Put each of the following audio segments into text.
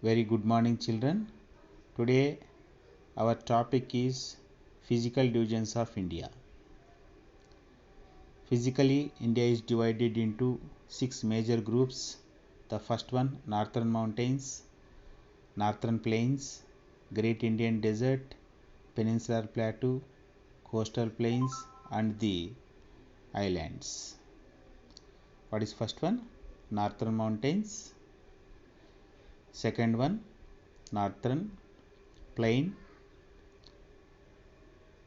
Very good morning, children. Today our topic is physical divisions of India. Physically, India is divided into 6 major groups. The first one, Northern Mountains, Northern Plains, Great Indian Desert, Peninsular Plateau, Coastal Plains and the Islands. What is first one? Northern Mountains. Second one, Northern Plain.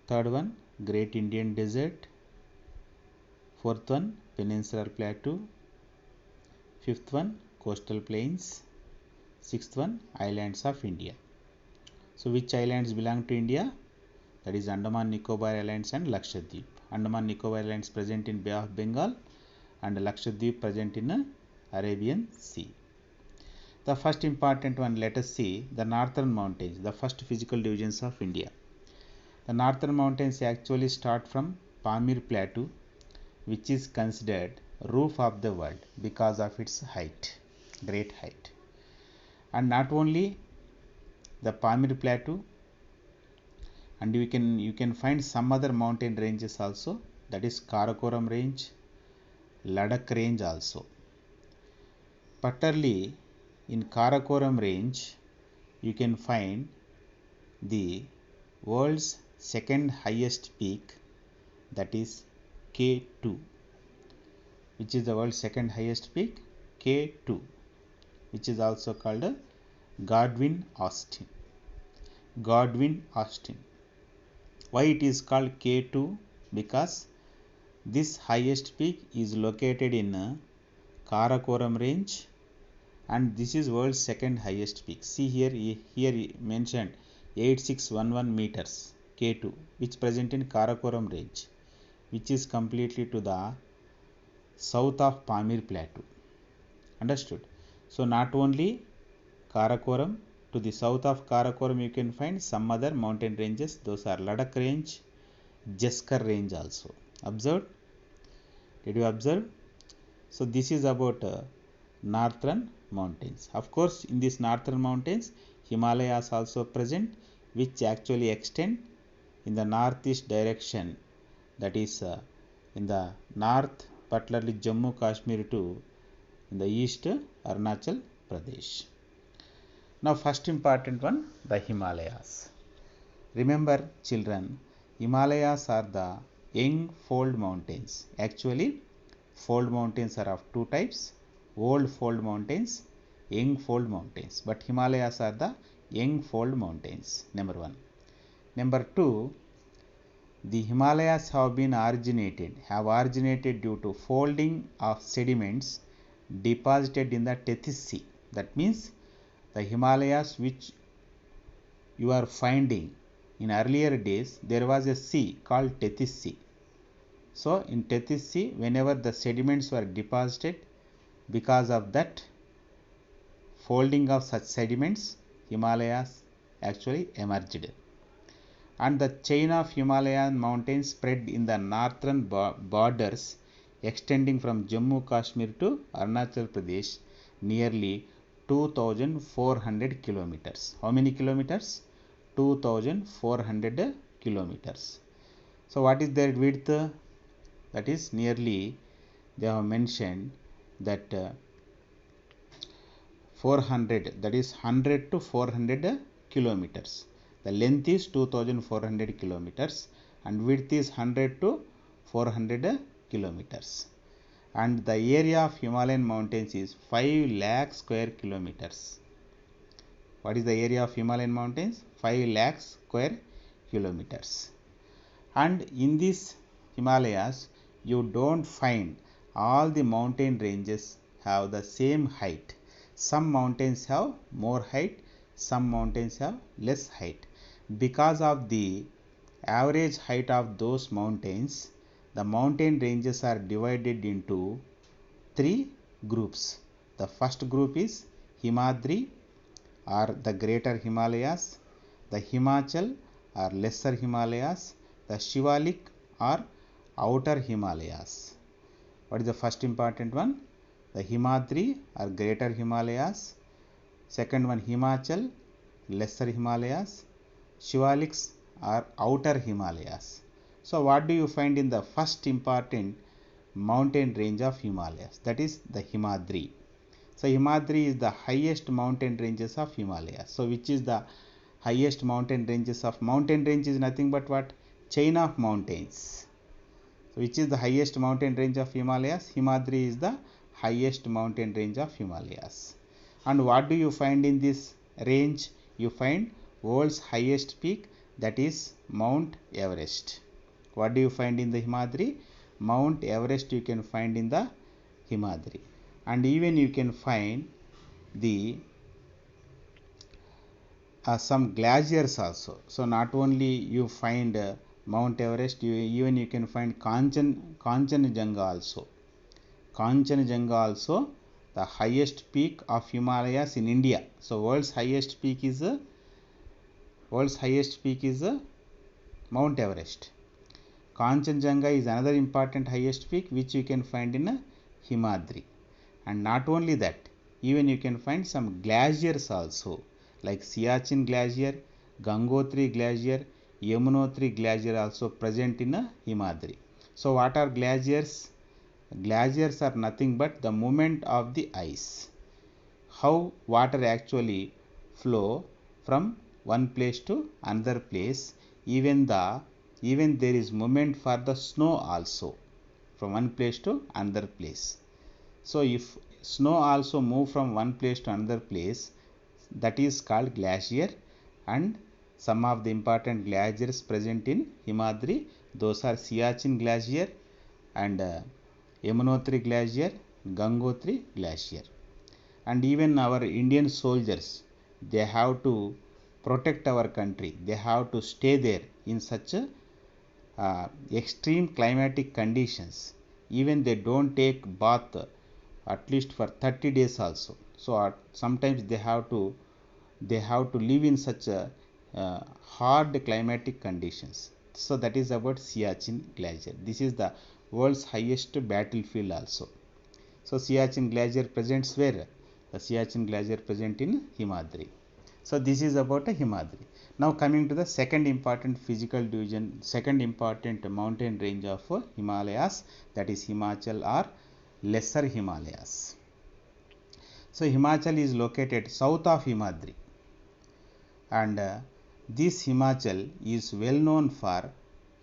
Third one, Great Indian Desert. Fourth one, Peninsular Plateau. Fifth one, Coastal Plains. Sixth one, Islands of India. So which islands belong to India? That is Andaman Nicobar Islands and Lakshadweep. Andaman Nicobar Islands present in Bay of Bengal and Lakshadweep present in Arabian Sea. The first important one, let us see the Northern Mountains, the first physical divisions of India. The Northern Mountains actually start from Pamir Plateau, which is considered roof of the world because of its height, great height. And not only the Pamir Plateau, and you can find some other mountain ranges also, that is Karakoram range, Ladakh range also. Particularly in Karakoram range, you can find the world's second highest peak, that is K2. Which is the world's second highest peak? K2, which is also called Godwin-Austen. Godwin-Austen. Why it is called K2? Because this highest peak is located in Karakoram range and this is world's second highest peak. See here mentioned 8611 meters K2, which present in Karakoram range, which is completely to the south of Pamir Plateau. Understood? So not only Karakoram, to the south of Karakoram you can find some other mountain ranges. Those are Ladakh range, Jaskar range also. Observed? Did you observe? So this is about northern mountains. Of course, in these northern mountains, Himalayas also present, which actually extend in the northeast direction, that is in the north, particularly Jammu Kashmir to in the east Arunachal Pradesh. Now first important one, the Himalayas. Remember children, Himalayas are the young fold mountains. Actually, fold mountains are of two types, old fold mountains, young fold mountains. But Himalayas are the young fold mountains, number one. Number two, the Himalayas have originated due to folding of sediments deposited in the Tethys Sea. That means the Himalayas which you are finding in earlier days, there was a sea called Tethys Sea. So in Tethys Sea, whenever the sediments were deposited, because of that folding of such sediments, Himalayas actually emerged. And the chain of Himalayan mountains spread in the northern borders extending from Jammu Kashmir to Arunachal Pradesh nearly 2400 kilometers. How many kilometers? 2400 kilometers. So what is their width? That is nearly, they have mentioned that 400, that is 100 to 400 kilometers. The length is 2400 kilometers and width is 100 to 400 kilometers. And the area of Himalayan mountains is 5 lakh square kilometers. What is the area of Himalayan mountains? 5 lakh square kilometers. And in these Himalayas, you don't find all the mountain ranges have the same height. Some mountains have more height, some mountains have less height. Because of the average height of those mountains, the mountain ranges are divided into three groups. The first group is Himadri or the Greater Himalayas, the Himachal or Lesser Himalayas, the Shivalik or Outer Himalayas. What is the first important one? The Himadri or Greater Himalayas, Second one Himachal, lesser Himalayas. Shivaliks are outer Himalayas. So what do you find in the first important mountain range of Himalayas? That is the Himadri. So Himadri is the highest mountain ranges of Himalayas. So which is the highest mountain ranges of mountain range is nothing but what? Chain of mountains. So which is the highest mountain range of Himalayas? Himadri is the highest mountain range of Himalayas. And what do you find in this range? You find world's highest peak, that is Mount Everest. What do you find in the Himadri? Mount Everest you can find in the Himadri. And even you can find the some glaciers also. So not only you find Mount Everest, even you can find Kanchenjunga also. Kanchenjunga also the highest peak of Himalayas in India. So world's highest peak is Mount Everest. Kanchenjunga is another important highest peak which you can find in Himadri. And not only that, even you can find some glaciers also, like Siachen Glacier, Gangotri Glacier, Yamunotri Glacier also present in Himadri. So what are glaciers? Glaciers are nothing but the movement of the ice. How water actually flow from one place to another place. Even there is movement for the snow also from one place to another place. So if snow also move from one place to another place, that is called glacier. And some of the important glaciers present in Himadri, those are Siachen Glacier and Yamunotri Glacier, Gangotri Glacier. And even our Indian soldiers, they have to protect our country. They have to stay there in such extreme climatic conditions. Even they don't take bath at least for 30 days also. So sometimes they have to live in such hard climatic conditions. So that is about Siachen Glacier. This is the world's highest battlefield also. So Siachen Glacier presents where? The Siachen Glacier present in Himadri. So this is about a Himadri. Now coming to the second important physical division, second important mountain range of Himalayas, that is Himachal or lesser Himalayas. So Himachal is located south of Himadri, and this Himachal is well known for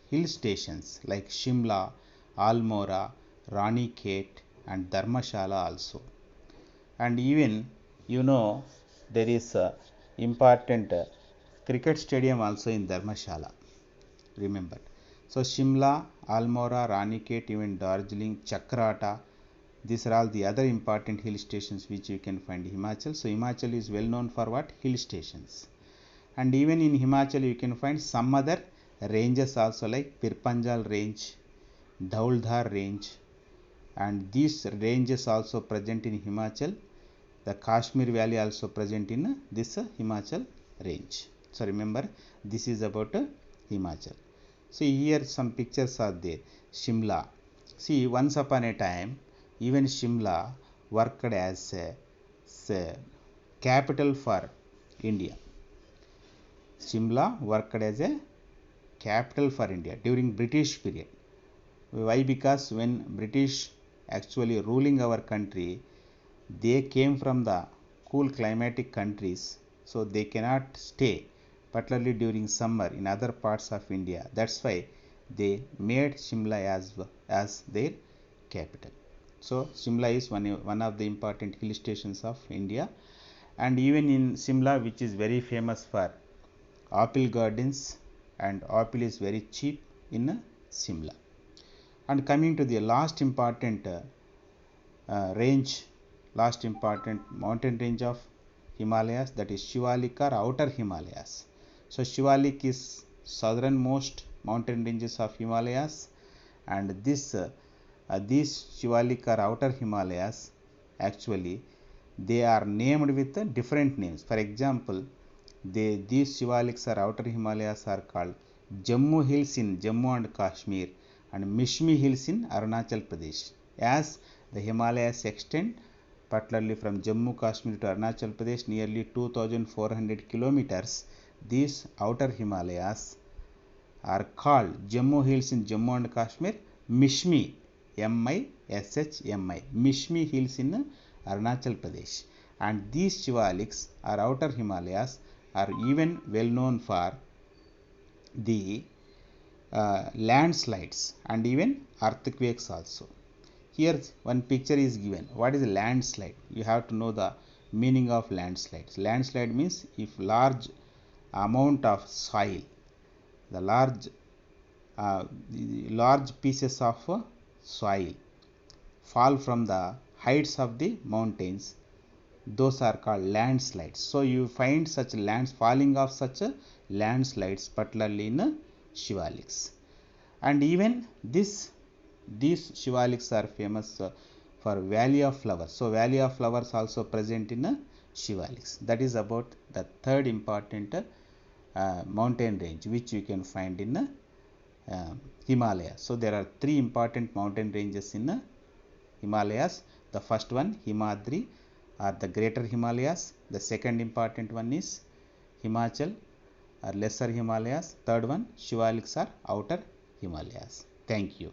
hill stations like Shimla, Almora, Ranikhet and Dharmashala also. And even there is a important cricket stadium also in Dharmashala, remember. So Shimla, Almora, Ranikhet, even Darjeeling, Chakrata, these are all the other important hill stations which you can find in Himachal. So Himachal is well known for what? Hill stations. And even in Himachal you can find some other ranges also, like Pirpanjal range, Dhauldhar range, and these ranges also present in Himachal. The Kashmir Valley also present in this Himachal range. So remember, this is about Himachal. See here some pictures are there. Shimla. See, once upon a time, even Shimla worked as a capital for India. Shimla worked as a capital for India during British period. Why? Because when British actually ruling our country, they came from the cool climatic countries, so they cannot stay, particularly during summer, in other parts of India. That's why they made Shimla as their capital. So Shimla is one of the important hill stations of India. And even in Shimla, which is very famous for apple gardens, and apple is very cheap in Shimla. And coming to the last important mountain range of Himalayas, that is Shivalik or outer Himalayas. So Shivalik is southernmost mountain ranges of Himalayas, and these Shivalik or outer Himalayas, actually they are named with different names. For example, these Shivaliks or outer Himalayas are called Jammu Hills in Jammu and Kashmir and Mishmi Hills in Arunachal Pradesh. As the Himalayas extend particularly from Jammu Kashmir to Arunachal Pradesh, nearly 2400 kilometers. These outer Himalayas are called Jammu Hills in Jammu and Kashmir, Mishmi, M-I-S-H-M-I, Mishmi Hills in Arunachal Pradesh. And these Shivaliks or outer Himalayas are even well known for the landslides and even earthquakes also. Here one picture is given. What is a landslide? You have to know the meaning of landslides. Landslide means if large amount of soil, the large pieces of soil fall from the heights of the mountains, those are called landslides. So you find such lands falling of such landslides particularly in Shivaliks. And even these Shivaliks are famous for Valley of Flowers. So Valley of Flowers also present in Shivaliks. That is about the third important mountain range which you can find in Himalaya. So there are three important mountain ranges in Himalayas. The first one, Himadri, or the Greater Himalayas. The second important one is Himachal or Lesser Himalayas. Third one, Shivaliks or Outer Himalayas. Thank you.